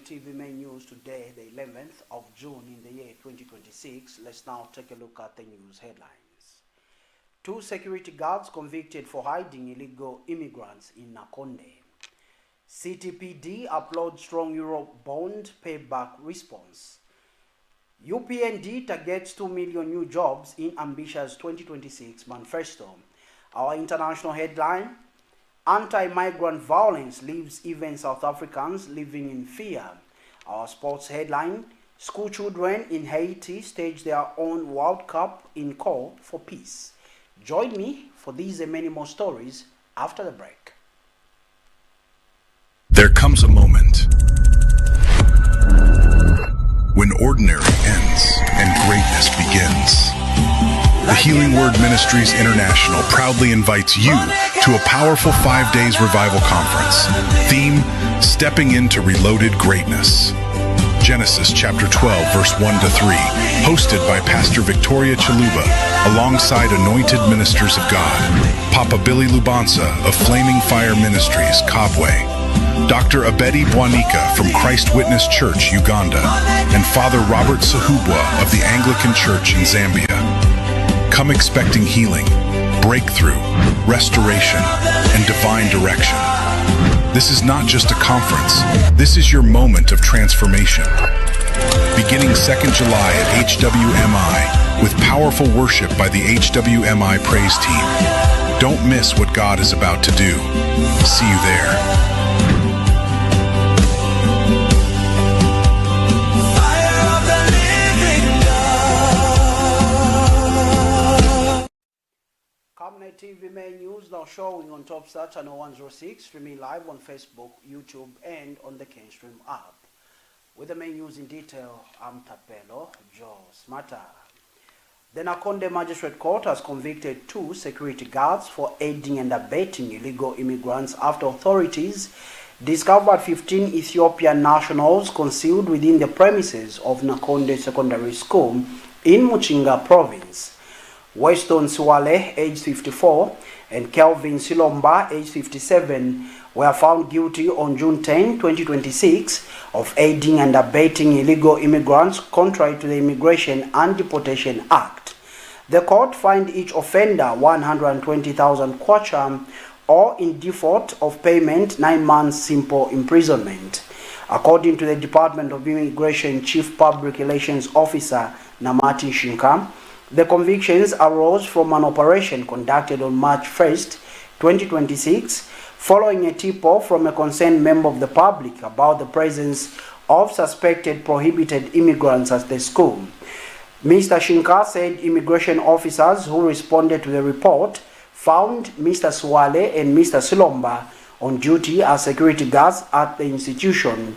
TV main news today, the 11th of June in the year 2026. Let's now take a look at the news headlines. 2 security guards convicted for hiding illegal immigrants in NAKONDE. CTPD applauds strong Eurobond payback response. UPND targets 2 million new jobs in ambitious 2026 manifesto. Our international headline: anti-migrant violence leaves even South Africans living in fear. Our sports headline: school children in Haiti stage their own World Cup in call for peace. Join me for these and many more stories after the break. There comes a moment when ordinary ends and greatness begins. The Healing Word Ministries International proudly invites you to a powerful 5 days revival conference. Theme: Stepping into Reloaded Greatness. Genesis chapter 12, verse 1 to 3, hosted by Pastor Victoria Chaluba, alongside anointed ministers of God, Papa Billy Lubanza of Flaming Fire Ministries, Kabwe, Dr. Abedi Bwanika from Christ Witness Church, Uganda, and Father Robert Sahubwa of the Anglican Church in Zambia. Come expecting healing, breakthrough, restoration, and divine direction. This is not just a conference. This is your moment of transformation. Beginning 2nd July at HWMI with powerful worship by the HWMI praise team. Don't miss what God is about to do. See you there. Camnet TV main news now showing on Topstar channel 106, streaming live on Facebook, YouTube, and on the Kenstream app. With the main news in detail, I'm Tapelo Joe Smata. The NAKONDE Magistrate Court has convicted 2 security guards for aiding and abetting illegal immigrants after authorities discovered 15 Ethiopian nationals concealed within the premises of NAKONDE Secondary School in Muchinga Province. Weston Swale, age 54, and Kelvin Silomba, age 57, were found guilty on June 10, 2026 of aiding and abetting illegal immigrants contrary to the Immigration and Deportation Act. The court fined each offender 120,000 kwacha, or in default of payment 9 months simple imprisonment. According to the Department of Immigration Chief Public Relations Officer Namati Shinka, the convictions arose from an operation conducted on March 1st, 2026, following a tip-off from a concerned member of the public about the presence of suspected prohibited immigrants at the school. Mr. Shinka said immigration officers who responded to the report found Mr. Swale and Mr. Silomba on duty as security guards at the institution.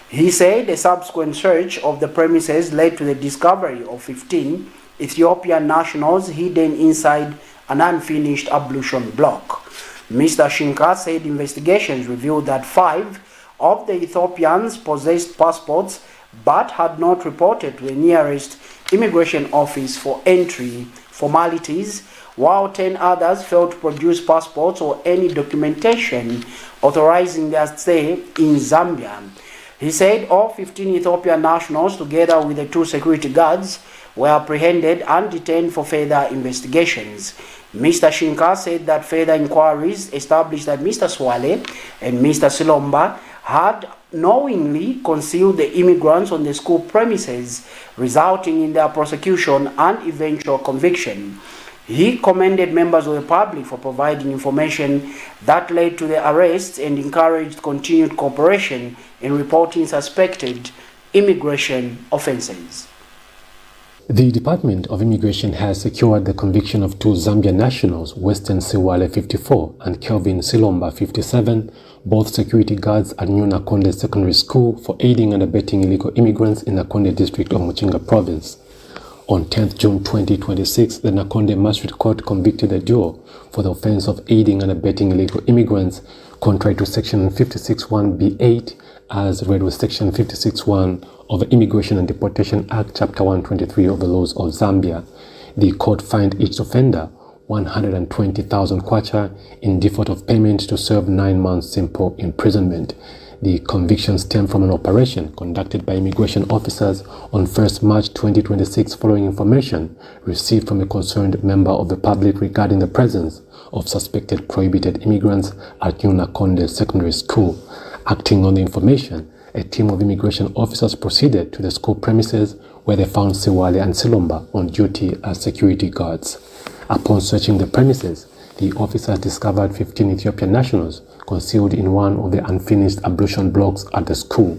He said a subsequent search of the premises led to the discovery of 15 Ethiopian nationals hidden inside an unfinished ablution block. Mr. Shinka said investigations revealed that 5 of the Ethiopians possessed passports but had not reported to the nearest immigration office for entry formalities, while 10 others failed to produce passports or any documentation authorizing their stay in Zambia. He said all 15 Ethiopian nationals, together with the 2 security guards, were apprehended and detained for further investigations. Mr. Shinka said that further inquiries established that Mr. Swale and Mr. Silomba had knowingly concealed the immigrants on the school premises, resulting in their prosecution and eventual conviction. He commended members of the public for providing information that led to the arrests and encouraged continued cooperation in reporting suspected immigration offenses. The Department of Immigration has secured the conviction of 2 Zambian nationals, Weston Siwale 54 and Kelvin Silomba 57, both security guards at New NAKONDE Secondary School, for aiding and abetting illegal immigrants in NAKONDE district of Muchinga Province. On 10th June 2026, the NAKONDE Magistrate Court convicted a duo for the offense of aiding and abetting illegal immigrants, contrary to Section 56(1)(b)(8), as read with Section 56(1) of the Immigration and Deportation Act, Chapter 123 of the laws of Zambia. The court fined each offender 120,000 kwacha in default of payment to serve 9 months simple imprisonment. The conviction stemmed from an operation conducted by immigration officers on 1st March 2026 following information received from a concerned member of the public regarding the presence of suspected prohibited immigrants at NAKONDE Secondary School. Acting on the information, a team of immigration officers proceeded to the school premises where they found Sewale and Silomba on duty as security guards. Upon searching the premises, the officers discovered 15 Ethiopian nationals concealed in one of the unfinished ablution blocks at the school.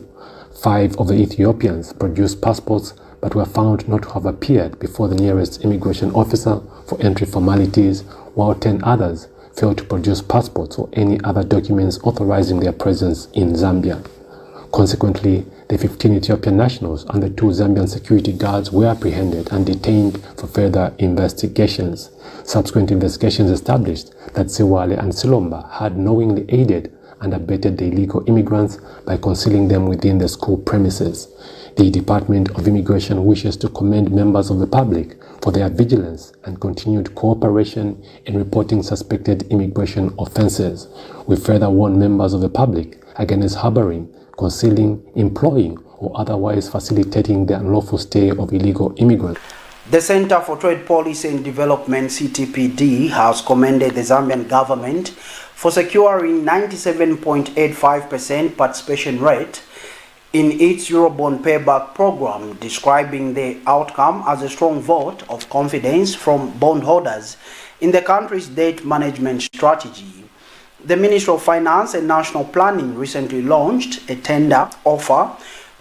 5 of the Ethiopians produced passports but were found not to have appeared before the nearest immigration officer for entry formalities, while 10 others failed to produce passports or any other documents authorizing their presence in Zambia. Consequently, the 15 Ethiopian nationals and the 2 Zambian security guards were apprehended and detained for further investigations. Subsequent investigations established that Sewale and Silomba had knowingly aided and abetted the illegal immigrants by concealing them within the school premises. The Department of Immigration wishes to commend members of the public for their vigilance and continued cooperation in reporting suspected immigration offenses. We further warn members of the public against harboring, concealing, employing, or otherwise facilitating the unlawful stay of illegal immigrants. The Center for Trade Policy and Development, CTPD, has commended the Zambian government for securing 97.85% participation rate in its Eurobond payback program, describing the outcome as a strong vote of confidence from bondholders in the country's debt management strategy. The Ministry of Finance and National Planning recently launched a tender offer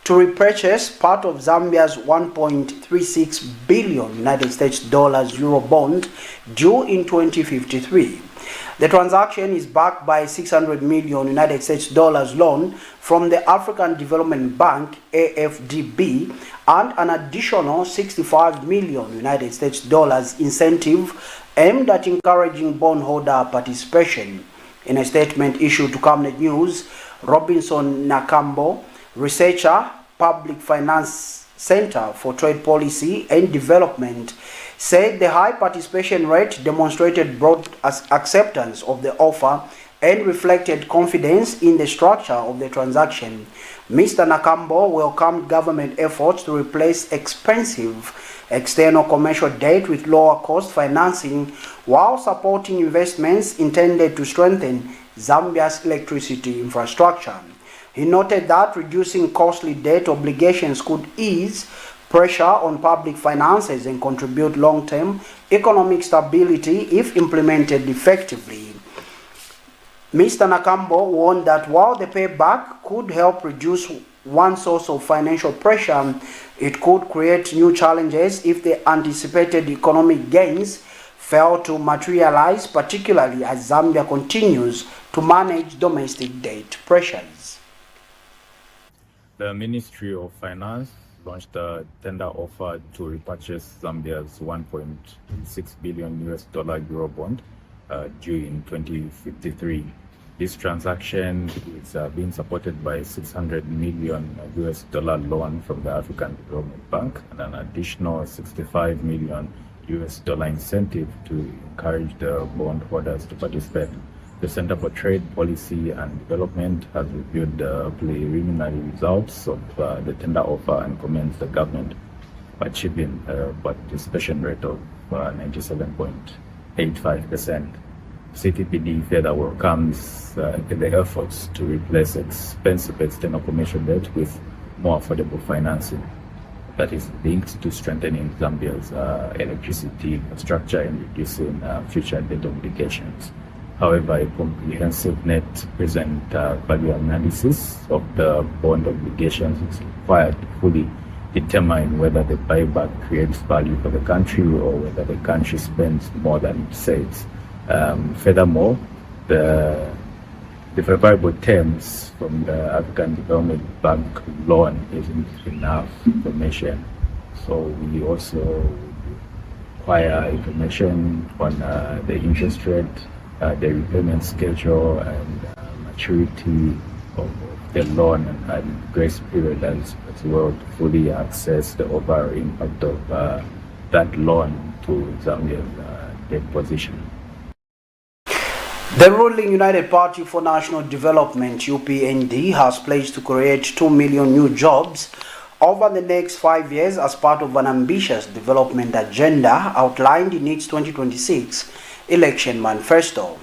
to repurchase part of Zambia's 1.36 billion United States dollars Eurobond due in 2053. The transaction is backed by 600 million United States dollars loan from the African Development Bank AFDB and an additional 65 million United States dollars incentive aimed at encouraging bondholder participation. In a statement issued to Camnet News, Robinson Nakambo, researcher, Public Finance Center for Trade Policy and Development, said the high participation rate demonstrated broad acceptance of the offer and reflected confidence in the structure of the transaction. Mr. Nakambo welcomed government efforts to replace expensive external commercial debt with lower cost financing while supporting investments intended to strengthen Zambia's electricity infrastructure. He noted that reducing costly debt obligations could ease pressure on public finances and contribute long-term economic stability if implemented effectively. Mr. Nakambo warned that while the payback could help reduce one source of financial pressure, it could create new challenges if the anticipated economic gains fail to materialize, particularly as Zambia continues to manage domestic debt pressures. The Ministry of Finance launched a tender offer to repurchase Zambia's 1.6 billion US dollar Eurobond due in 2053. This transaction is being supported by 600 million US dollar loan from the African Development Bank and an additional 65 million US dollar incentive to encourage the bondholders to participate. The Center for Trade Policy and Development has reviewed the preliminary results of the tender offer and commends the government for achieving a participation rate of 97.85%. CTPD further welcomes the efforts to replace expensive external commercial debt with more affordable financing that is linked to strengthening Zambia's electricity infrastructure and reducing future debt obligations. However, a comprehensive net present value analysis of the bond obligations is required to fully determine whether the buyback creates value for the country or whether the country spends more than it saves. Furthermore, the favorable terms from the African Development Bank loan isn't enough information. So we also require information on the interest rate, the repayment schedule, and maturity of the loan and grace period as well to fully assess the overall impact of that loan to Zambia's debt position. The ruling United Party for National Development, UPND, has pledged to create 2 million new jobs over the next 5 years as part of an ambitious development agenda outlined in its 2026 election manifesto.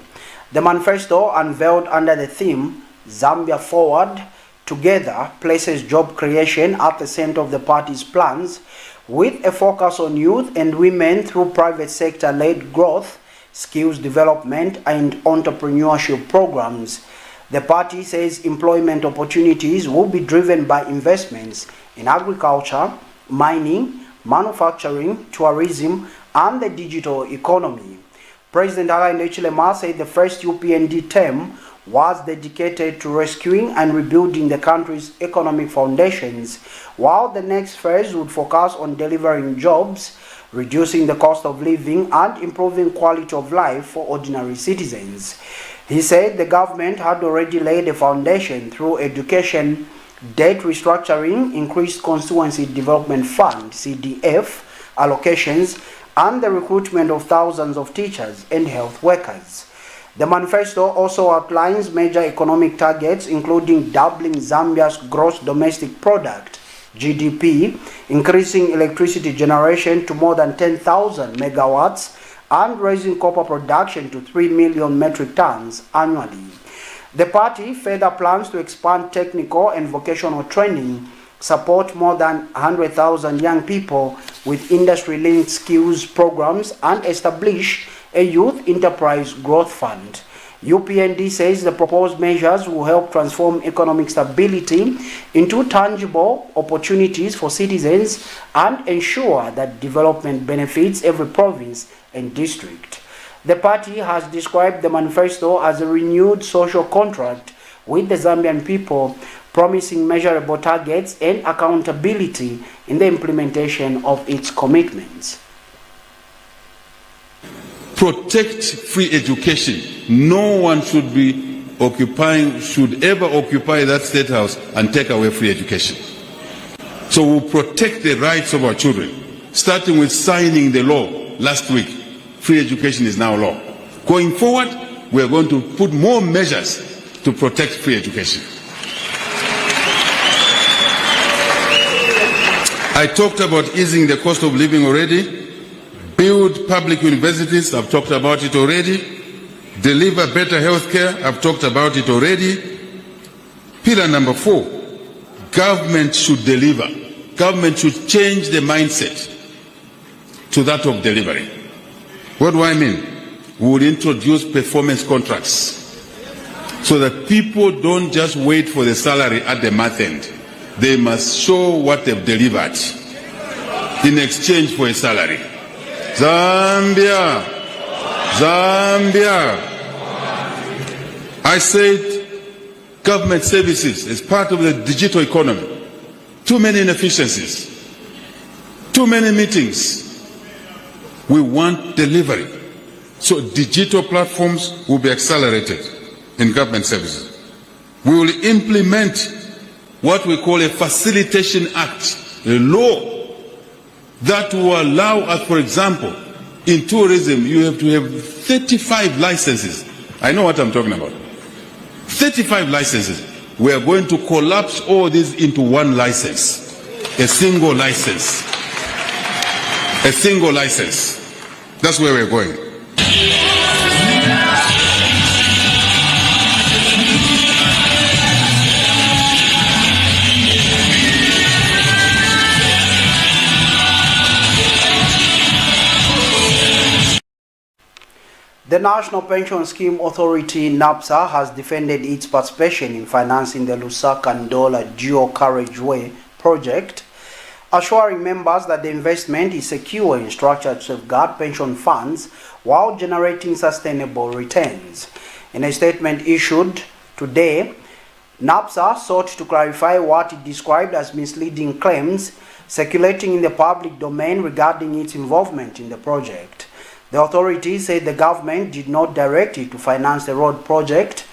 The manifesto, unveiled under the theme Zambia Forward Together, places job creation at the center of the party's plans, with a focus on youth and women through private sector-led growth, skills development and entrepreneurship programs. The party says employment opportunities will be driven by investments in agriculture, mining, manufacturing, tourism, and the digital economy. President Hakainde Hichilema said the first UPND term was dedicated to rescuing and rebuilding the country's economic foundations, while the next phase would focus on delivering jobs, reducing the cost of living, and improving quality of life for ordinary citizens. He said the government had already laid a foundation through education, debt restructuring, increased constituency development fund (CDF) allocations, and the recruitment of thousands of teachers and health workers. The manifesto also outlines major economic targets, including doubling Zambia's gross domestic product (GDP), increasing electricity generation to more than 10,000 megawatts, and raising copper production to 3 million metric tons annually. The party further plans to expand technical and vocational training, support more than 100,000 young people with industry-linked skills programs, and establish a youth enterprise growth fund. UPND says the proposed measures will help transform economic stability into tangible opportunities for citizens and ensure that development benefits every province and district. The party has described the manifesto as a renewed social contract with the Zambian people, promising measurable targets and accountability in the implementation of its commitments. Protect free education. No one should ever occupy that state house and take away free education. So we'll protect the rights of our children, starting with signing the law last week. Free education is now law. Going forward, we are going to put more measures to protect free education. I talked about easing the cost of living already. Build public universities, I've talked about it already. Deliver better health care, I've talked about it already. Pillar number 4, government should deliver. Government should change the mindset to that of delivery. What do I mean? We would introduce performance contracts so that people don't just wait for the salary at the month end. They must show what they've delivered in exchange for a salary. Zambia, Zambia. I said government services is part of the digital economy. Too many inefficiencies, too many meetings. We want delivery. So digital platforms will be accelerated in government services. We will implement what we call a Facilitation Act, a law that will allow us, for example, in tourism, you have to have 35 licenses. I know what I'm talking about. 35 licenses. We are going to collapse all these into one license. A single license. A single license. That's where we're going. The National Pension Scheme Authority, NAPSA, has defended its participation in financing the Lusaka-Ndola Dual Carriageway project, assuring members that the investment is secure and structured to safeguard pension funds while generating sustainable returns. In a statement issued today, NAPSA sought to clarify what it described as misleading claims circulating in the public domain regarding its involvement in the project. The authority said the government did not direct it to finance the road project.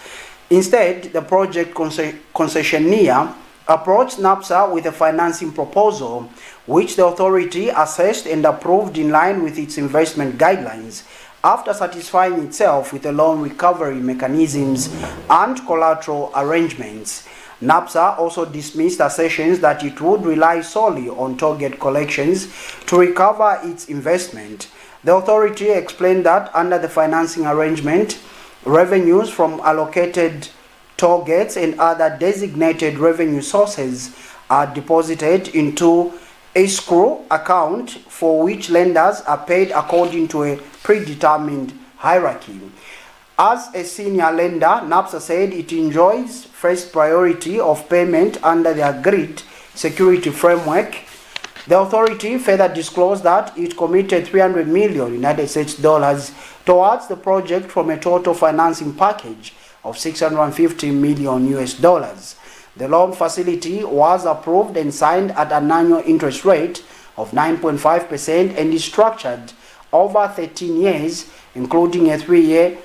Instead, the project concessionaire approached NAPSA with a financing proposal, which the authority assessed and approved in line with its investment guidelines after satisfying itself with the loan recovery mechanisms and collateral arrangements. NAPSA also dismissed assertions that it would rely solely on toll gate collections to recover its investment. The authority explained that under the financing arrangement, revenues from allocated toll gates and other designated revenue sources are deposited into a escrow account for which lenders are paid according to a predetermined hierarchy. As a senior lender, NAPSA said it enjoys first priority of payment under the agreed security framework. The authority further disclosed that it committed $300 million towards the project from a total financing package of $650 million. The loan facility was approved and signed at an annual interest rate of 9.5% and is structured over 13 years, including a 3-year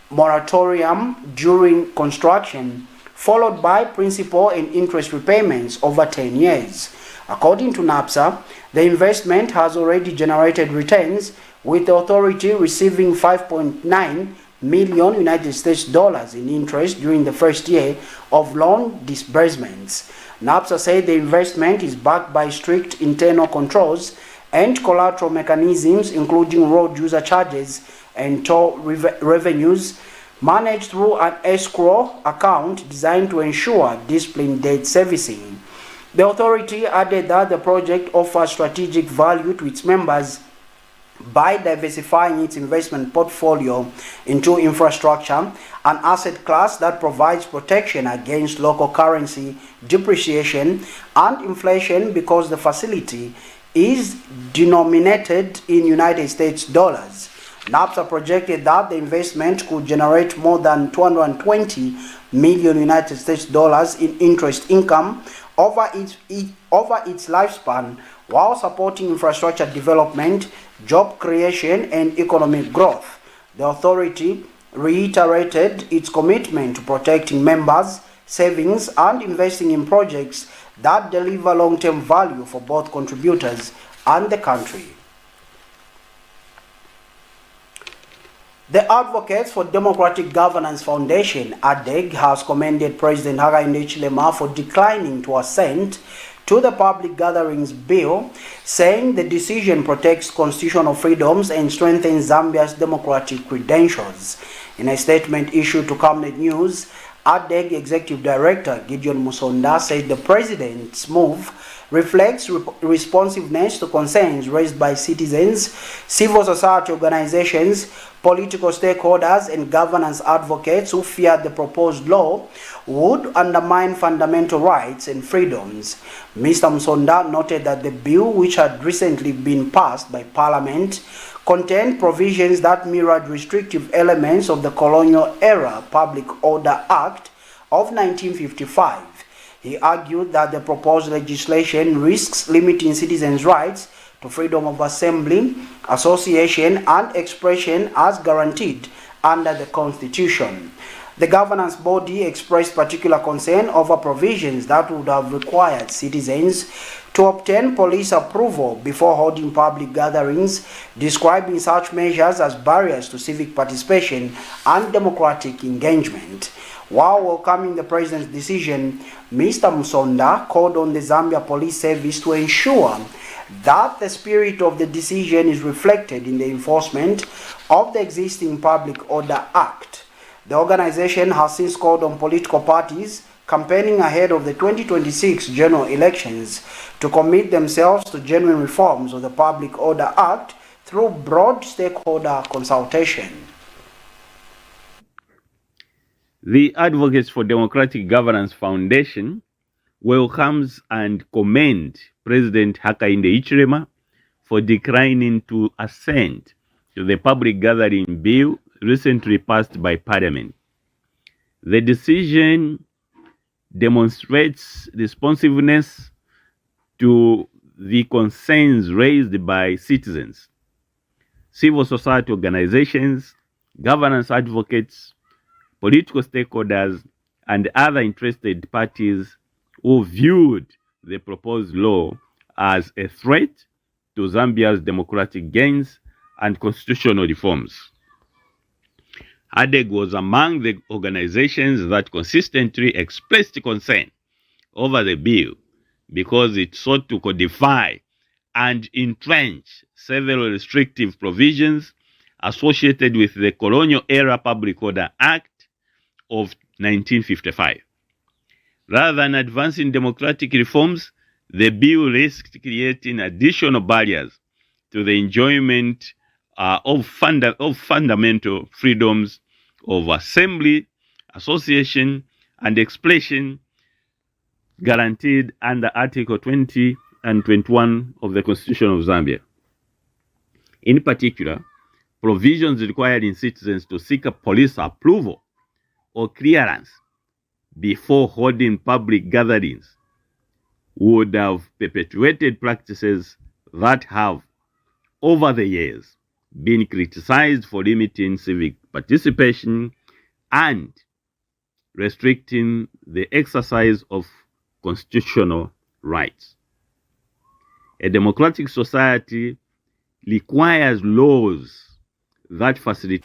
moratorium during construction, followed by principal and interest repayments over 10 years. According to NAPSA, the investment has already generated returns, with the authority receiving $5.9 million in interest during the first year of loan disbursements. NAPSA said the investment is backed by strict internal controls and collateral mechanisms, including road user charges and toll revenues, managed through an escrow account designed to ensure disciplined debt servicing. The authority added that the project offers strategic value to its members by diversifying its investment portfolio into infrastructure, an asset class that provides protection against local currency depreciation and inflation because the facility is denominated in United States dollars. NAPSA projected that the investment could generate more than $220 million in interest income over its lifespan, while supporting infrastructure development, job creation, and economic growth. The authority reiterated its commitment to protecting members' savings and investing in projects that deliver long-term value for both contributors and the country. The Advocates for Democratic Governance Foundation, ADEG, has commended President Hakainde Hichilema for declining to assent to the Public Gatherings Bill, saying the decision protects constitutional freedoms and strengthens Zambia's democratic credentials. In a statement issued to Camnet News, ADEG Executive Director Gideon Musonda said the President's move reflects responsiveness to concerns raised by citizens, civil society organizations, political stakeholders, and governance advocates who feared the proposed law would undermine fundamental rights and freedoms. Mr. Musonda noted that the bill, which had recently been passed by Parliament, contained provisions that mirrored restrictive elements of the colonial-era Public Order Act of 1955. He argued that the proposed legislation risks limiting citizens' rights to freedom of assembly, association, and expression as guaranteed under the Constitution. The governance body expressed particular concern over provisions that would have required citizens to obtain police approval before holding public gatherings, describing such measures as barriers to civic participation and democratic engagement. While welcoming the President's decision, Mr. Musonda called on the Zambia Police Service to ensure that the spirit of the decision is reflected in the enforcement of the existing Public Order Act. The organization has since called on political parties campaigning ahead of the 2026 general elections to commit themselves to genuine reforms of the Public Order Act through broad stakeholder consultation. The Advocates for Democratic Governance Foundation welcomes and commends President Hakainde Hichilema for declining to assent to the public gathering bill recently passed by Parliament. The decision demonstrates responsiveness to the concerns raised by citizens, civil society organizations, governance advocates, political stakeholders, and other interested parties who viewed the proposed law as a threat to Zambia's democratic gains and constitutional reforms. HADEG was among the organizations that consistently expressed concern over the bill because it sought to codify and entrench several restrictive provisions associated with the Colonial Era Public Order Act of 1955. Rather than advancing democratic reforms, the bill risked creating additional barriers to the enjoyment of fundamental freedoms of assembly, association, and expression guaranteed under Article 20 and 21 of the Constitution of Zambia. In particular, provisions requiring citizens to seek a police approval or clearance before holding public gatherings would have perpetuated practices that have, over the years, been criticized for limiting civic participation and restricting the exercise of constitutional rights. A democratic society requires laws that facilitate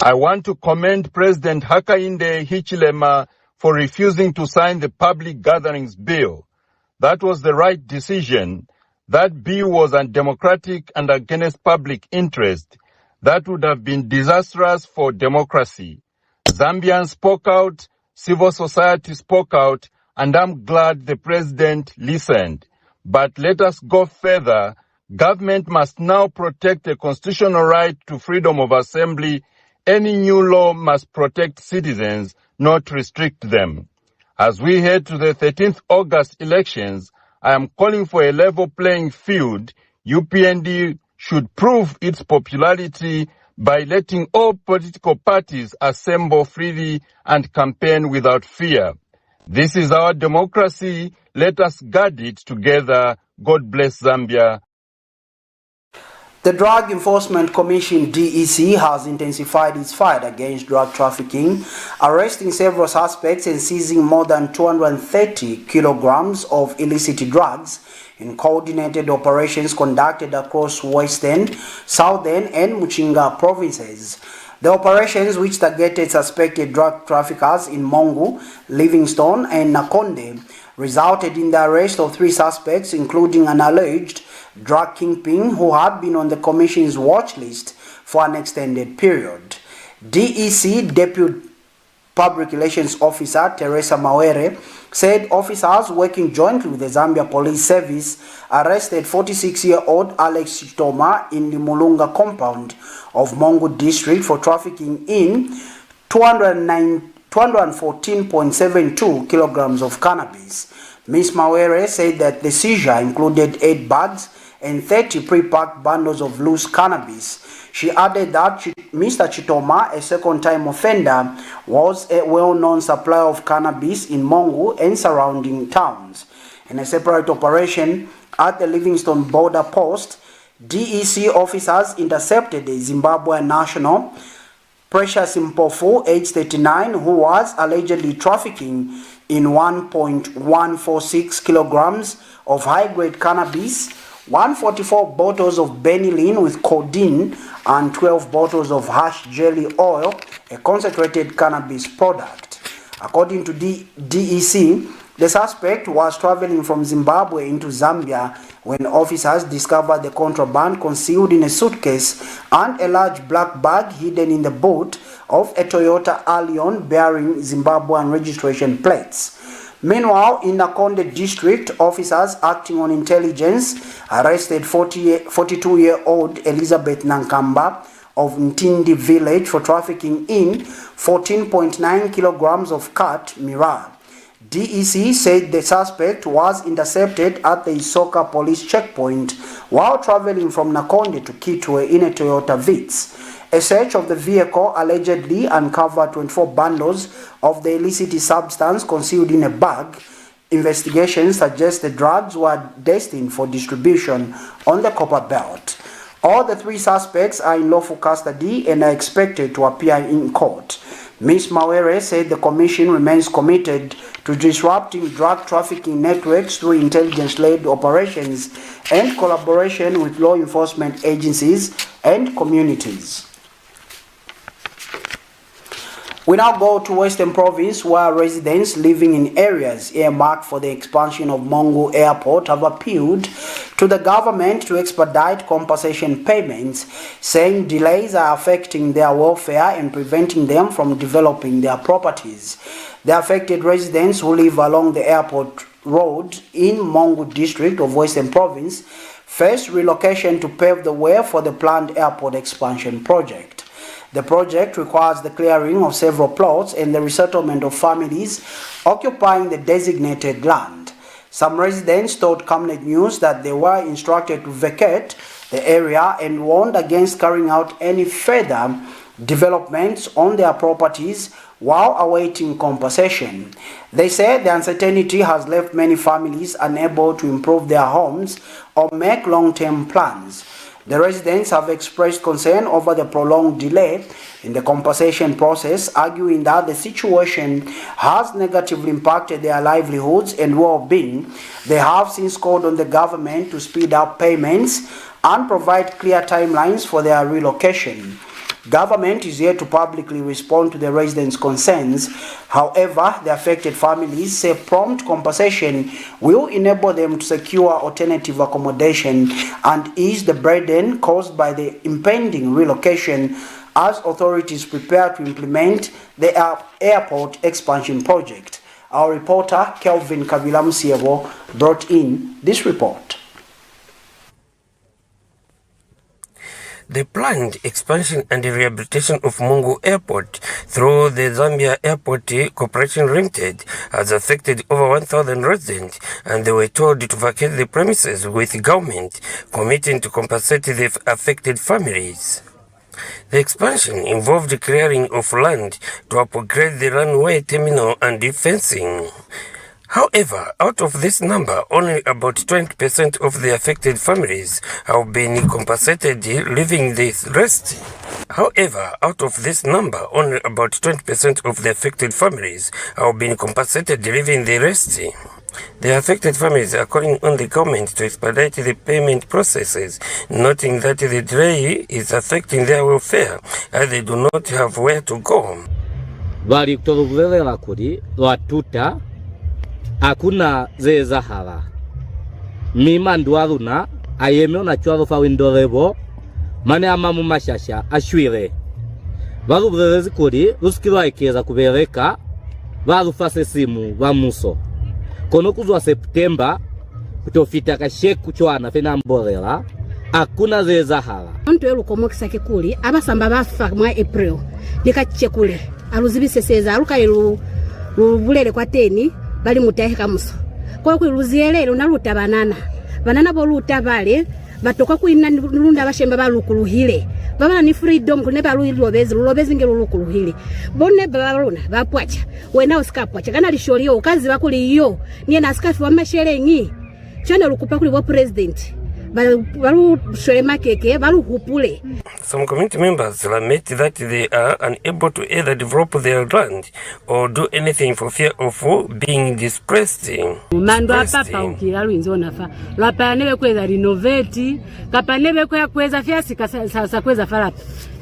I want to commend President Hakainde Hichilema for refusing to sign the public gatherings bill. That was the right decision. That bill was undemocratic and against public interest. That would have been disastrous for democracy. Zambians spoke out, civil society spoke out, and I'm glad the president listened. But let us go further. Government must now protect the constitutional right to freedom of assembly. Any new law must protect citizens, not restrict them. As we head to the 13th August elections, I am calling for a level playing field. UPND should prove its popularity by letting all political parties assemble freely and campaign without fear. This is our democracy. Let us guard it together. God bless Zambia. The Drug Enforcement Commission DEC has intensified its fight against drug trafficking, arresting several suspects and seizing more than 230 kilograms of illicit drugs in coordinated operations conducted across Western, Southern and Muchinga provinces. The operations, which targeted suspected drug traffickers in Mongu, Livingstone and Nakonde, resulted in the arrest of 3 suspects, including an alleged drug kingpin who had been on the Commission's watch list for an extended period. DEC Deputy Public Relations Officer Teresa Mawere said officers working jointly with the Zambia Police Service arrested 46-year-old Alex Chitoma in the Mulunga compound of Mongu district for trafficking in 214.72 kilograms of cannabis. Ms. Mawere said that the seizure included 8 bags and 30 pre-packed bundles of loose cannabis. She added that Mr. Chitoma, a second-time offender, was a well-known supplier of cannabis in Mongu and surrounding towns. In a separate operation at the Livingstone border post, DEC officers intercepted a Zimbabwean national, Precious Mpofu, age 39, who was allegedly trafficking in 1.146 kilograms of high-grade cannabis, 144 bottles of benylin with codeine, and 12 bottles of hash jelly oil, a concentrated cannabis product. According to DEC, the suspect was traveling from Zimbabwe into Zambia when officers discovered the contraband concealed in a suitcase and a large black bag hidden in the boot of a Toyota Allion bearing Zimbabwean registration plates. Meanwhile, in Nakonde district, officers acting on intelligence arrested 42-year-old Elizabeth Nankamba of Ntindi village for trafficking in 14.9 kilograms of cat miraa. DEC said the suspect was intercepted at the Isoka police checkpoint while traveling from Nakonde to Kitwe in a Toyota Vitz. A search of the vehicle allegedly uncovered 24 bundles of the illicit substance concealed in a bag. Investigations suggest the drugs were destined for distribution on the Copper Belt. All the 3 suspects are in lawful custody and are expected to appear in court. Ms. Mawere said the Commission remains committed to disrupting drug trafficking networks through intelligence-led operations and collaboration with law enforcement agencies and communities. We now go to Western Province, where residents living in areas earmarked for the expansion of Mongu Airport have appealed to the government to expedite compensation payments, saying delays are affecting their welfare and preventing them from developing their properties. The affected residents who live along the airport road in Mongu district of Western Province face relocation to pave the way for the planned airport expansion project. The project requires the clearing of several plots and the resettlement of families occupying the designated land. Some residents told Camnet News that they were instructed to vacate the area and warned against carrying out any further developments on their properties while awaiting compensation. They said the uncertainty has left many families unable to improve their homes or make long-term plans. The residents have expressed concern over the prolonged delay in the compensation process, arguing that the situation has negatively impacted their livelihoods and well-being. They have since called on the government to speed up payments and provide clear timelines for their relocation. Government is yet to publicly respond to the residents' concerns. However, the affected families say prompt compensation will enable them to secure alternative accommodation and ease the burden caused by the impending relocation as authorities prepare to implement the airport expansion project. Our reporter, Kelvin Kabilamusievo, brought in this report. The planned expansion and rehabilitation of Mungu Airport through the Zambia Airport Corporation Limited has affected over 1,000 residents, and they were told to vacate the premises, with government committing to compensate the affected families. The expansion involved clearing of land to upgrade the runway terminal and fencing. However, out of this number, only about 20% of the affected families have been compensated, leaving the rest. However, out of this number, only about 20% of the affected families have been compensated, leaving the rest. The affected families are calling on the government to expedite the payment processes, noting that the delay is affecting their welfare as they do not have where to go. Hakuna zeza hala. Mima nduaruna ayeme na chwaro fa windorebo mane amamu mashasha ashwire. Baru brezi kodi ruskirwa ikeza kubereka baru fase simu ba muso. Kono kuzwa Septemba kutofita kasheku chwana fena mborela hakuna zeza hala. Onto elukomokisa kikuli abasamba bafa mwa April nikachekule aluzibiseseza aluka bulele kwa teni bali mutaheka muso kwa kwiluzielelo naluta banana boluta bale batoka kuina nulunda bashemba balukuluhile babana ni freedom kune balulobezi ngelulukuluhile bonne balona bapwacha wena usikapwacha kana lisholiyo ukazi bakuli iyo niye nasikafi wa mashelenyi chana lukupa kuli wa president balu sholema keke balu hupule. Some community members lament that they are unable to either develop their land or do anything for fear of being displaced. Mando apapa ukira lwinzo nafa lwapa nebe kweza renovate kapa nebe kweza fiasi sasa kweza fara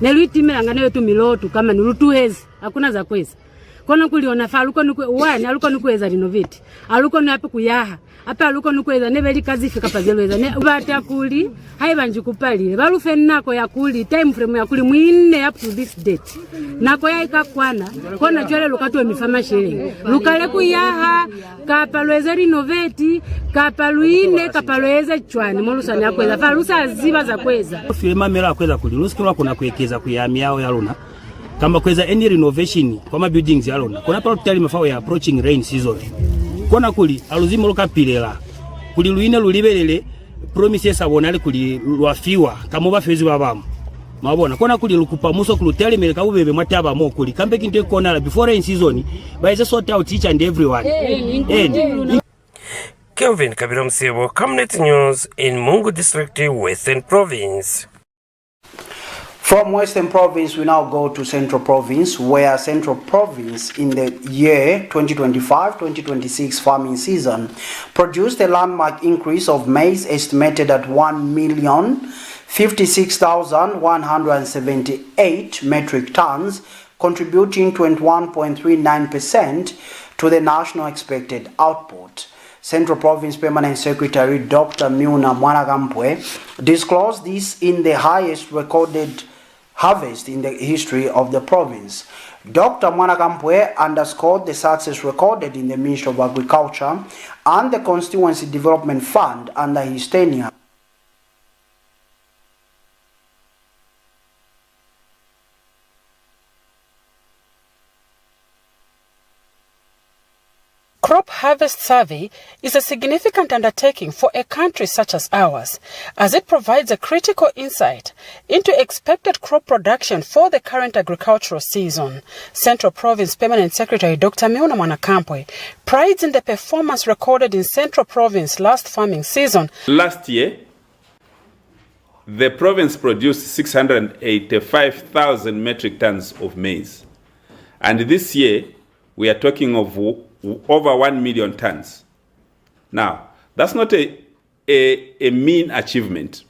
nelwitimela nganebe tu milotu kama nulutuhezi hakuna za kweza kona kuliona fa aluko nukwe wani aluko nukweza renovate aluko nape kuyaha apa aluko nukweza nebeli kazifi kapazelweza ne ubata kuli haibanji kupalile balufe nako ya kuli time frame ya kuli mwine up to this date nako ya ikakwana kona chwele lukatwe mifama shele lukale kuyaha kapalweza renovate kapaluine kapalweza chwani molusani ya kweza fa lusa ziba za kweza filema mera kweza kuli lusikirwa kuna kuekeza kuyami yao ya luna kama kweza any renovation kwa buildings ya luna kuna pala tutali mafao ya approaching rain season kona kuli aluzimo lokapilela kuli luine lulibelele promises abonale kuli lwafiwa kama bafezi babamu mabona kona kuli lukupa muso kulutele meleka ubebe mwataba mo kuli kambe kinte kona before rain season baize sort out each and everyone. Kelvin Kabilamusievo, Camnet News in Mungu District, Western Province. From Western Province, we now go to Central Province, where Central Province in the year 2025-2026 farming season produced a landmark increase of maize estimated at 1,056,178 metric tons, contributing 21.39% to the national expected output. Central Province Permanent Secretary Dr. Miuna Mwanagampwe disclosed this in the highest recorded harvest in the history of the province. Dr. Mwanagampwe underscored the success recorded in the Ministry of Agriculture and the Constituency Development Fund under his tenure. Crop Harvest Survey is a significant undertaking for a country such as ours, as it provides a critical insight into expected crop production for the current agricultural season. Central Province Permanent Secretary Dr. Miuna Mwanagampwe prides in the performance recorded in Central Province last farming season. Last year, the province produced 685,000 metric tons of maize. And this year, we are talking of over 1 million tons. Now, that's not a mean achievement.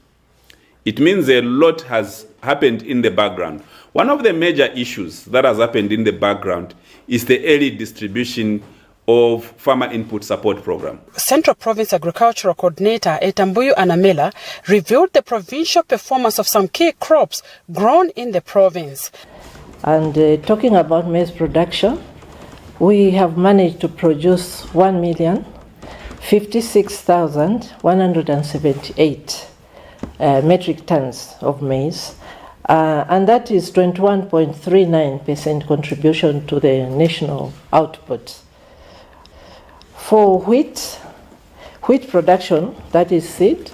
It means a lot has happened in the background. One of the major issues that has happened in the background is the early distribution of farmer input support program. Central Province Agricultural Coordinator Etambuyu Anamela reviewed the provincial performance of some key crops grown in the province. And talking about maize production, we have managed to produce 1,056,178 metric tons of maize, and that is 21.39% contribution to the national output. For wheat production, that is seed,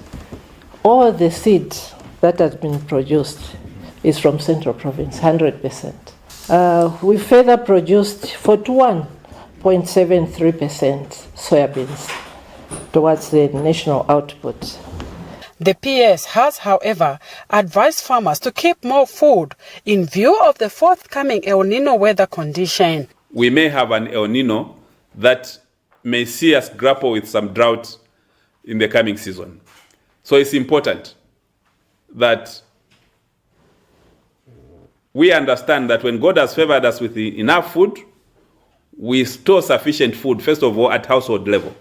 all the seed that has been produced is from Central Province, 100%. We further produced 41.73% soybeans towards the national output. The PS has, however, advised farmers to keep more food in view of the forthcoming El Nino weather condition. We may have an El Nino that may see us grapple with some drought in the coming season. So it's important that we understand that when God has favored us with enough food, we store sufficient food, first of all, at household level.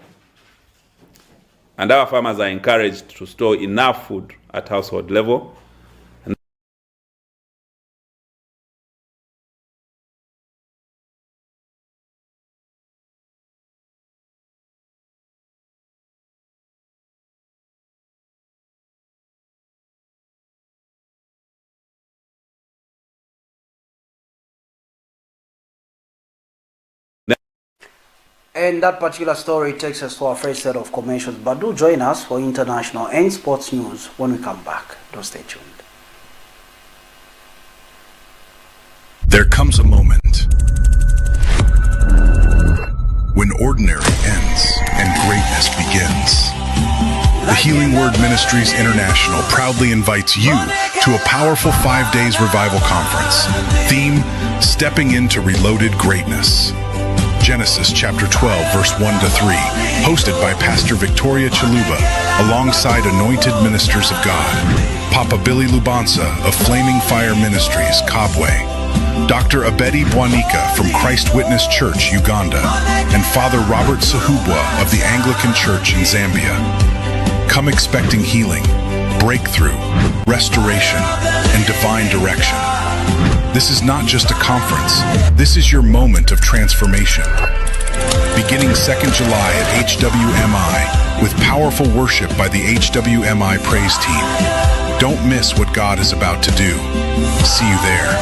And our farmers are encouraged to store enough food at household level. And that particular story takes us to our first set of commercials, but do join us for international and sports news when we come back. Don't stay tuned. There comes a moment when ordinary ends and greatness begins. The Healing Word Ministries International proudly invites you to a powerful 5 days revival conference. Theme, Stepping into Reloaded Greatness. Genesis chapter 12, verse 1 to 3, hosted by Pastor Victoria Chaluba, alongside anointed ministers of God, Papa Billy Lubanza of Flaming Fire Ministries, Kabwe, Dr. Abedi Bwanika from Christ Witness Church, Uganda, and Father Robert Sahubwa of the Anglican Church in Zambia. Come expecting healing, breakthrough, restoration, and divine direction. This is not just a conference. This is your moment of transformation. Beginning 2nd July at HWMI with powerful worship by the HWMI praise team. Don't miss what God is about to do. See you there.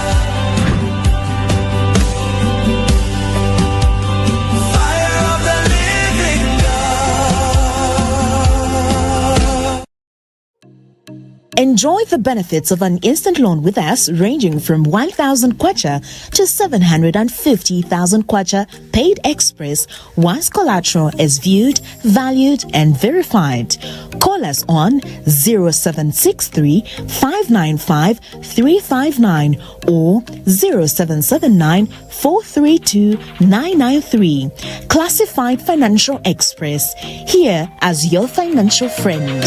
Enjoy the benefits of an instant loan with us ranging from 1,000 kwacha to 750,000 kwacha paid express once collateral is viewed, valued and verified. Call us on 0763 595 359 or 0779 432 993. Classified Financial Express, here as your financial friend.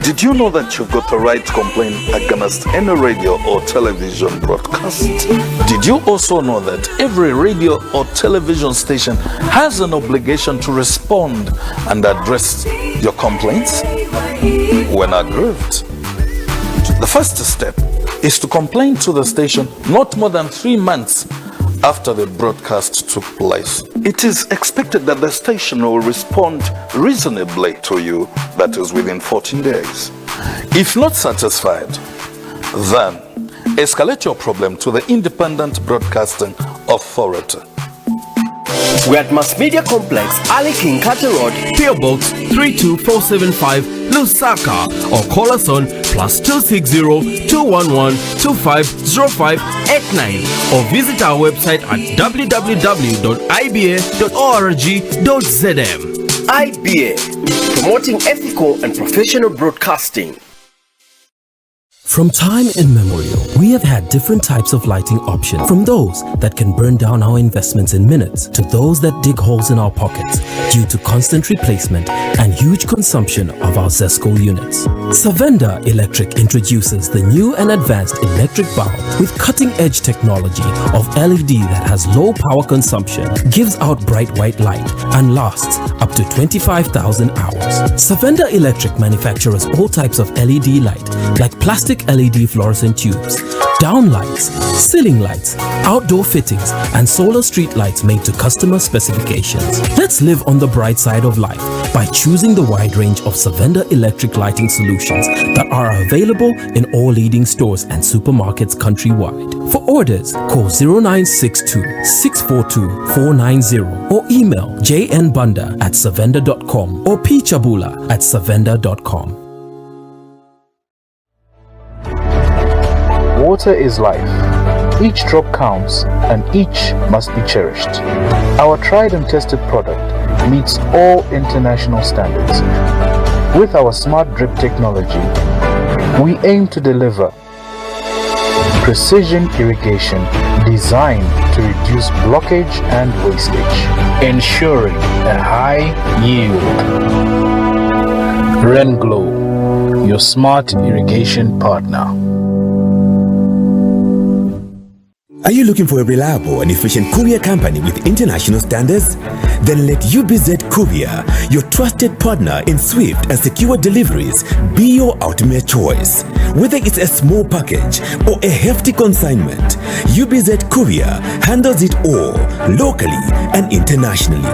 Did you know that you've got the right to complain against any radio or television broadcast? Did you also know that every radio or television station has an obligation to respond and address your complaints when aggrieved? The first step is to complain to the station not more than 3 months after the broadcast took place. It is expected that the station will respond reasonably to you, that is within 14 days. If not satisfied, then escalate your problem to the Independent Broadcasting Authority. We're at Mass Media Complex, Ali King Carter Road, PO Box 32475, Lusaka, or call us on +260 211 250589 or visit our website at www.iba.org.zm. IBA, promoting ethical and professional broadcasting. From time immemorial, we have had different types of lighting options, from those that can burn down our investments in minutes to those that dig holes in our pockets due to constant replacement and huge consumption of our ZESCO units. Savenda Electric introduces the new and advanced electric bulb with cutting-edge technology of LED that has low power consumption, gives out bright white light, and lasts up to 25,000 hours. Savenda Electric manufactures all types of LED light, like plastic LED fluorescent tubes, downlights, ceiling lights, outdoor fittings, and solar street lights made to customer specifications. Let's live on the bright side of life by choosing the wide range of Savenda electric lighting solutions that are available in all leading stores and supermarkets countrywide. For orders, call 0962 642 490 or email jnbunda@savenda.com or pchabula@savenda.com. Water is life. Each drop counts and each must be cherished. Our tried and tested product meets all international standards. With our smart drip technology, we aim to deliver precision irrigation designed to reduce blockage and wastage, ensuring a high yield. Renglow, your smart irrigation partner. Are you looking for a reliable and efficient courier company with international standards? Then let UBZ Courier, your trusted partner in swift and secure deliveries, be your ultimate choice. Whether it's a small package or a hefty consignment, UBZ Courier handles it all, locally and internationally.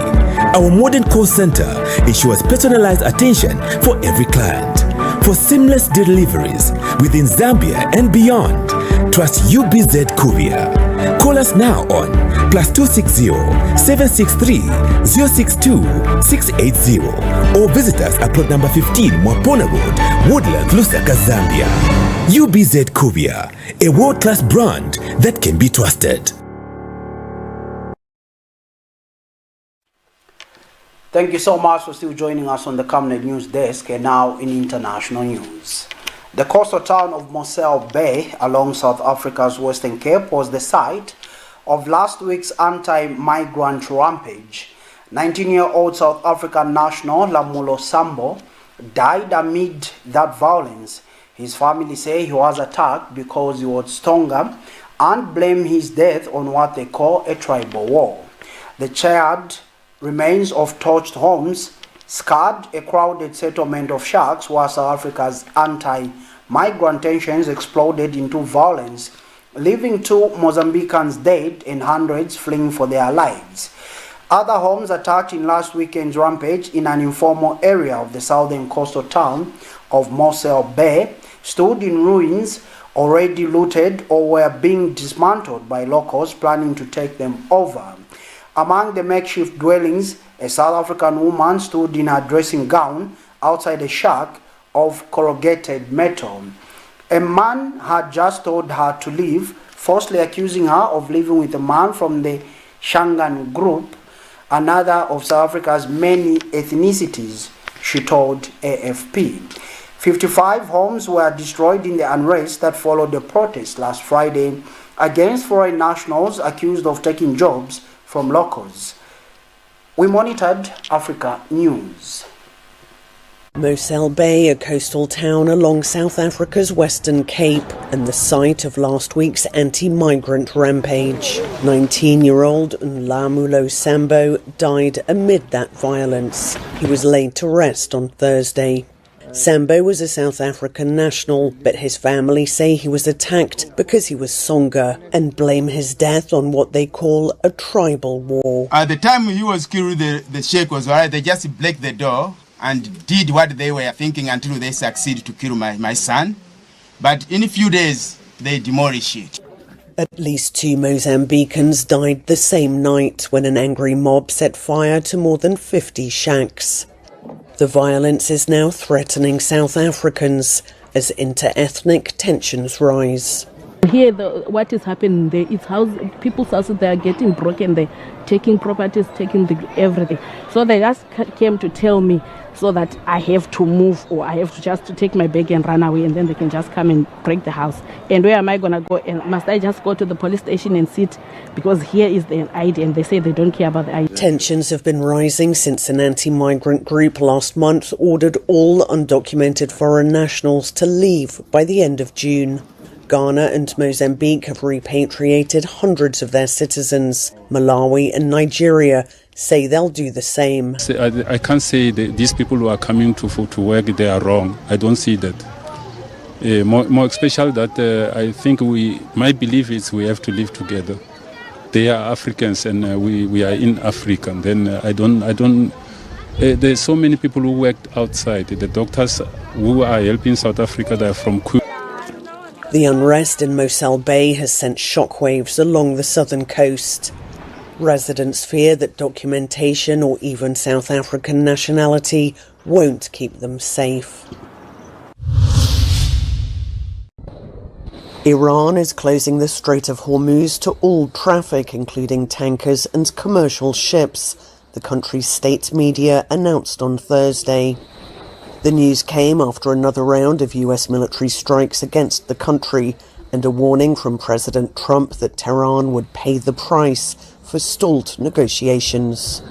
Our modern call center ensures personalized attention for every client. For seamless deliveries within Zambia and beyond, trust UBZ Courier. Call us now on +260 763 062 680 or visit us at plot number 15 Mwapona Road, Woodland, Lusaka, Zambia. UBZ Courier, a world-class brand that can be trusted. Thank you so much for still joining us on the Camnet News Desk, and now in international news. The coastal town of Mossel Bay along South Africa's Western Cape was the site of last week's anti-migrant rampage. 19-year-old South African national Lamulo Sambo died amid that violence. His family say he was attacked because he was stronger and blame his death on what they call a tribal war. The charred remains of torched homes scarred a crowded settlement of shacks while South Africa's anti-migrant tensions exploded into violence, leaving 2 Mozambicans dead and hundreds fleeing for their lives. Other homes attacked in last weekend's rampage in an informal area of the southern coastal town of Mossel Bay stood in ruins, already looted or were being dismantled by locals planning to take them over. Among the makeshift dwellings, a South African woman stood in her dressing gown outside a shack of corrugated metal. A man had just told her to leave, falsely accusing her of living with a man from the Shangan group, another of South Africa's many ethnicities, she told AFP. 55 homes were destroyed in the unrest that followed the protest last Friday against foreign nationals accused of taking jobs from locals. We monitored Africa News. Mossel Bay, a coastal town along South Africa's Western Cape and the site of last week's anti-migrant rampage. 19-year-old Lamulo Sambo died amid that violence. He was laid to rest on Thursday. Sambo was a South African national, but his family say he was attacked because he was Songa and blame his death on what they call a tribal war. At the time he was killed, the sheikh was alright. They just break the door and did what they were thinking until they succeed to kill my son. But in a few days, they demolish it. At least 2 Mozambicans died the same night when an angry mob set fire to more than 50 shacks. The violence is now threatening South Africans as inter-ethnic tensions rise. Here, what is happening there, it's people's houses, they are getting broken, they're taking properties, taking everything. So they just came to tell me so that I have to move, or I have to just to take my bag and run away, and then they can just come and break the house. And where am I going to go? And must I just go to the police station and sit? Because here is the ID, and they say they don't care about the ID. Tensions have been rising since an anti-migrant group last month ordered all undocumented foreign nationals to leave by the end of June. Ghana and Mozambique have repatriated hundreds of their citizens. Malawi and Nigeria say they'll do the same. I can't say that these people who are coming to work, they are wrong. I don't see that. More especially that I think my belief is we have to live together. They are Africans and we are in Africa. And then there's so many people who worked outside. The doctors who are helping South Africa, they are from Queen. The unrest in Mosel Bay has sent shockwaves along the southern coast. Residents fear that documentation or even South African nationality won't keep them safe. Iran is closing the Strait of Hormuz to all traffic, including tankers and commercial ships, the country's state media announced on Thursday. The news came after another round of US military strikes against the country and a warning from President Trump that Tehran would pay the price for stalled negotiations.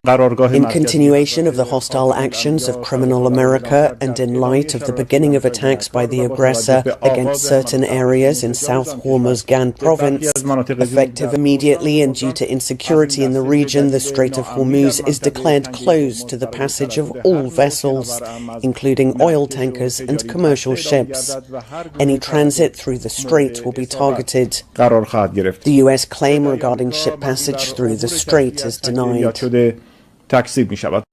In continuation of the hostile actions of criminal America and in light of the beginning of attacks by the aggressor against certain areas in South Hormuzgan province, effective immediately and due to insecurity in the region, the Strait of Hormuz is declared closed to the passage of all vessels, including oil tankers and commercial ships. Any transit through the strait will be targeted. The US claim regarding ship passage through the strait is denied.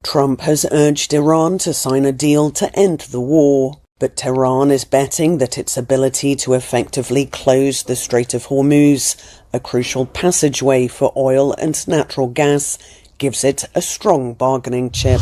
Trump has urged Iran to sign a deal to end the war, but Tehran is betting that its ability to effectively close the Strait of Hormuz, a crucial passageway for oil and natural gas, gives it a strong bargaining chip.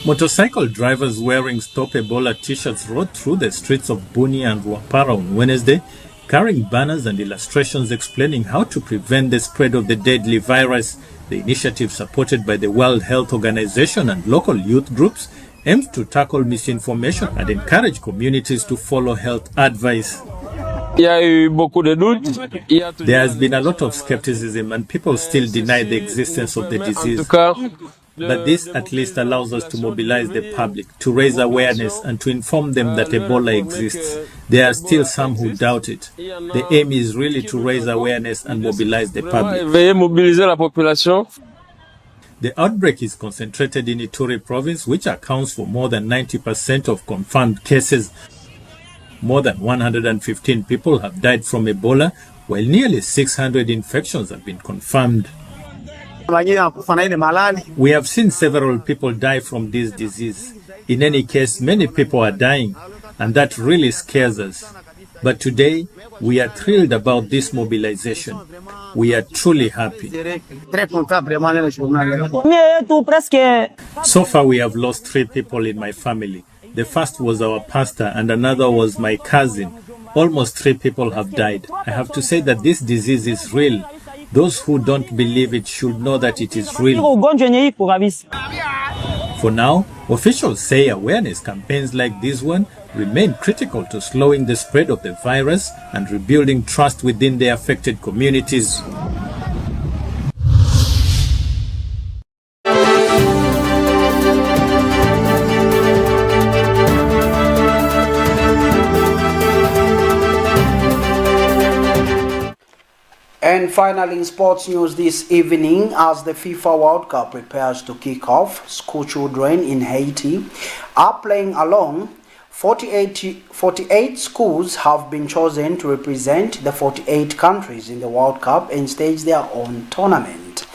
Motorcycle drivers wearing Stop Ebola t-shirts rode through the streets of Bunia and Wapara on Wednesday, carrying banners and illustrations explaining how to prevent the spread of the deadly virus. The initiative, supported by the World Health Organization and local youth groups, aims to tackle misinformation and encourage communities to follow health advice. There has been a lot of skepticism and people still deny the existence of the disease. But this at least allows us to mobilize the public, to raise awareness and to inform them that Ebola exists. There are still some who doubt it. The aim is really to raise awareness and mobilize the public. The outbreak is concentrated in Ituri province, which accounts for more than 90% of confirmed cases. More than 115 people have died from Ebola, while nearly 600 infections have been confirmed. We have seen several people die from this disease. In any case, many people are dying, and that really scares us. But today, we are thrilled about this mobilization. We are truly happy. So far, we have lost 3 people in my family. The first was our pastor, and another was my cousin. Almost 3 people have died. I have to say that this disease is real. Those who don't believe it should know that it is real. For now, officials say awareness campaigns like this one remain critical to slowing the spread of the virus and rebuilding trust within the affected communities. And finally, in sports news this evening, as the FIFA World Cup prepares to kick off, school children in Haiti are playing along. 48 schools have been chosen to represent the 48 countries in the World Cup and stage their own tournament.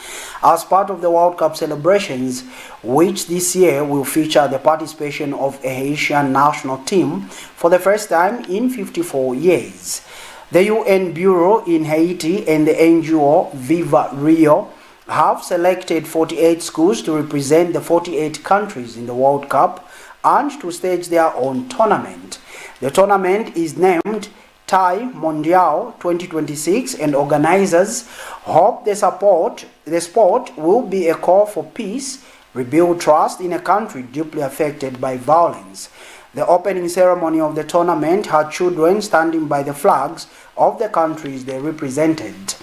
As part of the World Cup celebrations, which this year will feature the participation of a Haitian national team for the first time in 54 years. The UN Bureau in Haiti and the NGO Viva Rio have selected 48 schools to represent the 48 countries in the World Cup and to stage their own tournament. The tournament is named ANTI-MIGRANT 2026, and organizers hope the sport will be a call for peace, rebuild trust in a country deeply affected by violence. The opening ceremony of the tournament had children standing by the flags of the countries they represented.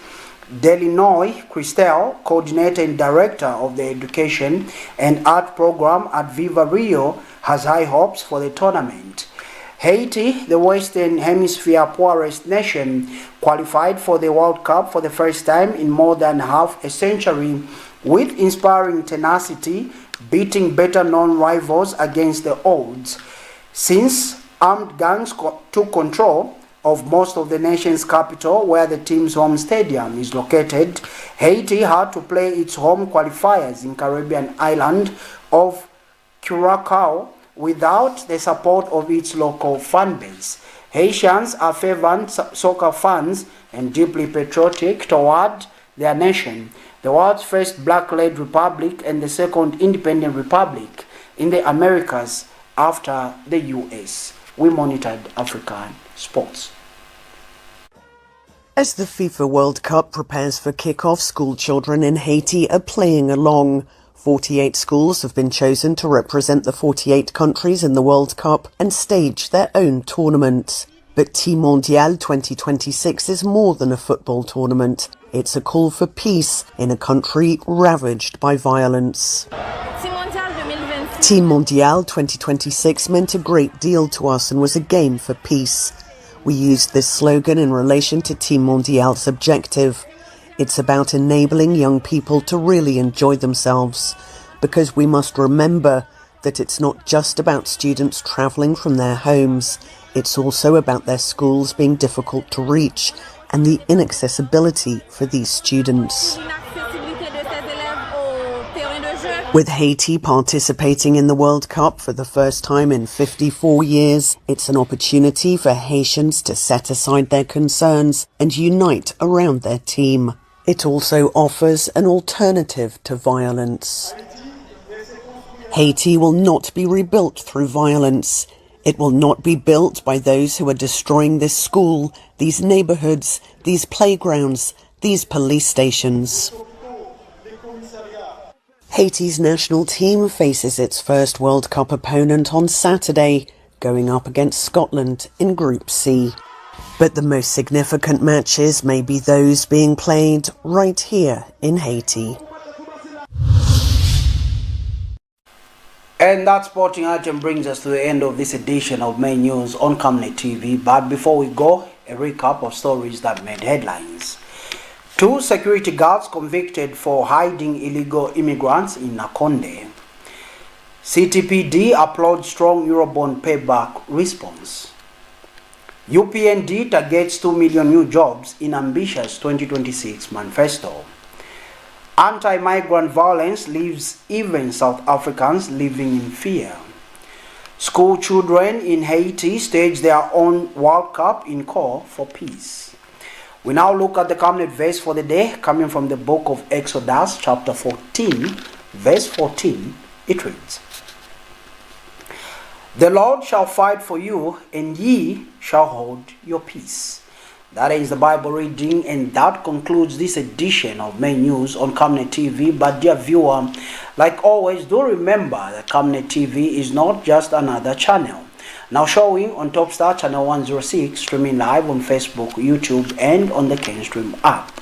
Delinoy Christel, coordinator and director of the education and art program at Viva Rio, has high hopes for the tournament. Haiti, the Western Hemisphere poorest nation, qualified for the World Cup for the first time in more than half a century with inspiring tenacity, beating better-known rivals against the odds. Since armed gangs took control of most of the nation's capital, where the team's home stadium is located, Haiti had to play its home qualifiers in Caribbean island of Curacao without the support of its local fan base. Haitians are fervent soccer fans and deeply patriotic toward their nation, the world's first black-led republic and the second independent republic in the Americas after the US. We monitored African sports. As the FIFA World Cup prepares for kick-off, school children in Haiti are playing along. 48 schools have been chosen to represent the 48 countries in the World Cup and stage their own tournament. But Team Mondial 2026 is more than a football tournament. It's a call for peace in a country ravaged by violence. Team Mondial 2026 meant a great deal to us and was a game for peace. We used this slogan in relation to Team Mondial's objective. It's about enabling young people to really enjoy themselves, because we must remember that it's not just about students travelling from their homes, it's also about their schools being difficult to reach and the inaccessibility for these students. With Haiti participating in the World Cup for the first time in 54 years, it's an opportunity for Haitians to set aside their concerns and unite around their team. It also offers an alternative to violence. Haiti will not be rebuilt through violence. It will not be built by those who are destroying this school, these neighborhoods, these playgrounds, these police stations. Haiti's national team faces its first World Cup opponent on Saturday, going up against Scotland in Group C. But the most significant matches may be those being played right here in Haiti. And that sporting item brings us to the end of this edition of Main News on Camnet TV. But before we go, a recap of stories that made headlines. 2 security guards convicted for hiding illegal immigrants in NAKONDE. CTPD applauds strong Eurobond payback response. UPND targets 2 million new jobs in ambitious 2026 manifesto. Anti-migrant violence leaves even South Africans living in fear. School children in Haiti stage their own World Cup in call for peace. We now look at the Camnet verse for the day, coming from the book of Exodus, chapter 14, verse 14. It reads, "The Lord shall fight for you, and ye shall hold your peace." That ends the Bible reading, and that concludes this edition of Main News on Camnet TV. But dear viewer, like always, do remember that Camnet TV is not just another channel. Now showing on Topstar channel 106, streaming live on Facebook, YouTube, and on the Kenstream app.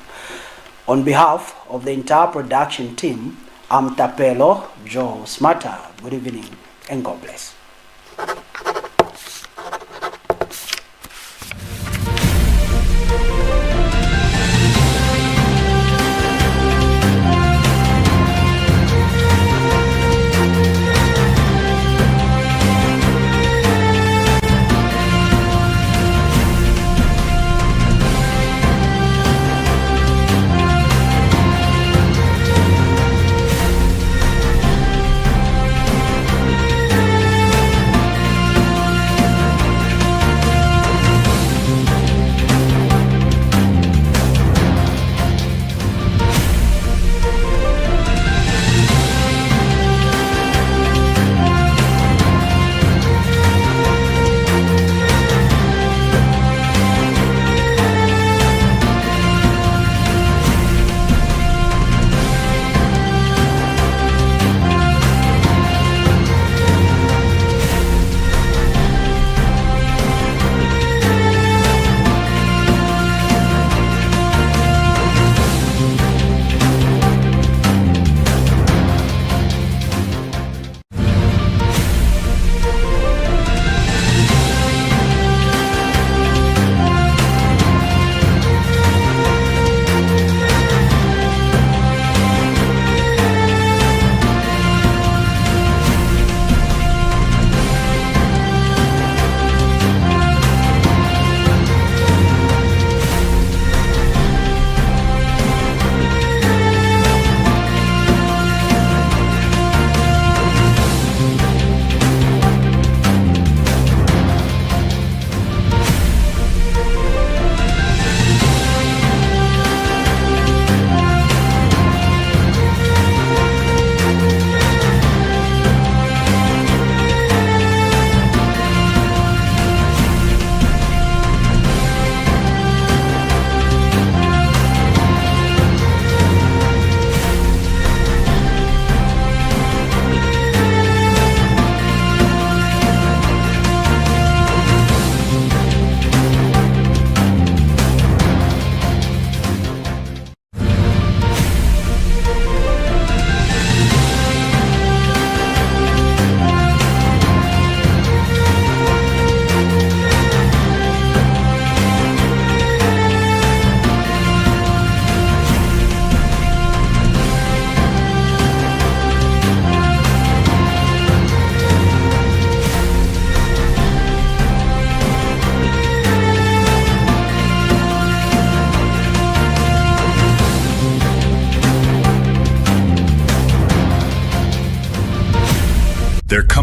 On behalf of the entire production team, I'm Tapelo Joe Smarter. Good evening and God bless.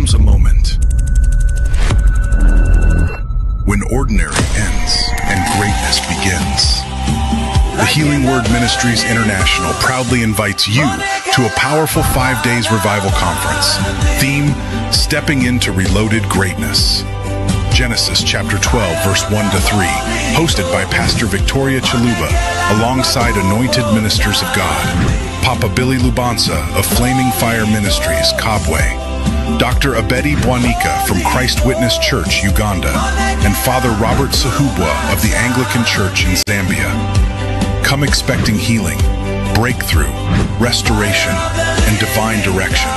comes a moment when ordinary ends and greatness begins. The Healing Word Ministries International proudly invites you to a powerful 5 days revival conference. Theme, Stepping into Reloaded Greatness. Genesis chapter 12, verse 1 to 3, hosted by Pastor Victoria Chaluba, alongside anointed ministers of God, Papa Billy Lubanza of Flaming Fire Ministries, Kabwe, Dr. Abedi Bwanika from Christ Witness Church, Uganda, and Father Robert Sahubwa of the Anglican Church in Zambia. Come expecting healing, breakthrough, restoration, and divine direction.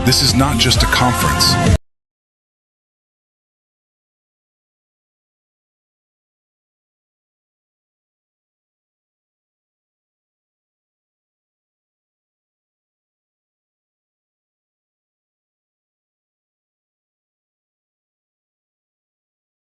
This is not just a conference,